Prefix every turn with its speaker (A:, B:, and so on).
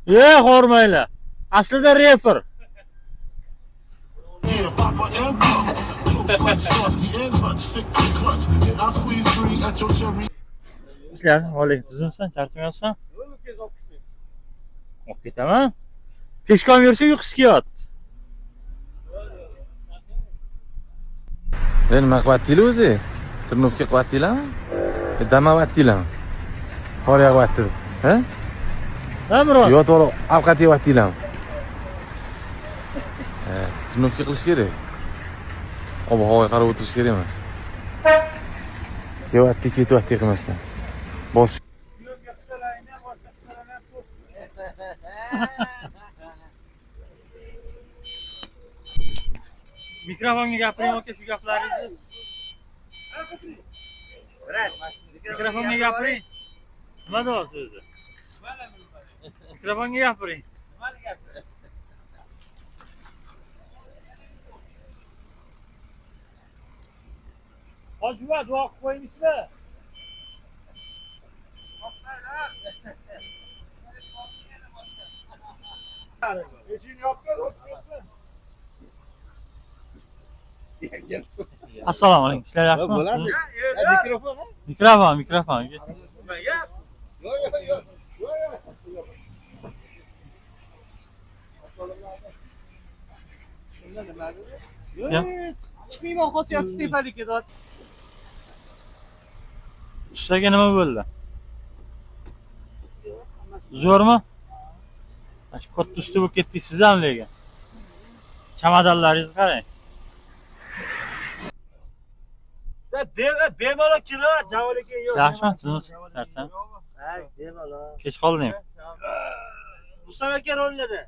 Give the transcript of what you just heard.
A: Hormaylar. Aslida reper. Ishlar, holik tuzimsan, charchamayapsan? Olib ketaman. Peshkom yursa uyqusi kelyapti.
B: Nima qilyaptinglar o'zi? Turnovka qilyaptinglarmi? Damavyaptinglarmi? Qor yog'yapti. Ha?
A: Ha, Miron.
B: Yotib olib ovqat yeyaptinglarmi? Turnovka qilish kerak. Ob-havoga qarab o'tirish kerak emas. Kelyapti, ketyapti qilmasdan. Bosh
A: Mikrofonga gapiring, aka, shu gaplaringizni. Mikrofonga gapiring. Nima deyapsiz o'zi? Mikrofonga gapiring. Hojiva, duo qilib qo'yingizmi?
C: Eshikni yopgan, o'tib
A: Assalomu alaykum. Ishlar yaxshimi?
C: bo'ladi. Mikrofon, ha?
A: Mikrofon.
C: Yo'q. Shunda nima dedi?
A: Yo'q.
C: Chiqmayman, xosiyatsiz tepalikka dod.
A: Ishlarga nima bo'ldi? Zo'rmi? Shu katta usti bo'lib ketdingiz ham lekin. Chamadonlaringizni qarang.
C: Bemalol kira, javoliga yo'q.
A: Yaxshimisiz? Darsan?
C: Ha, bemalol.
A: Kech qolding.
C: Mustafa aka rollada.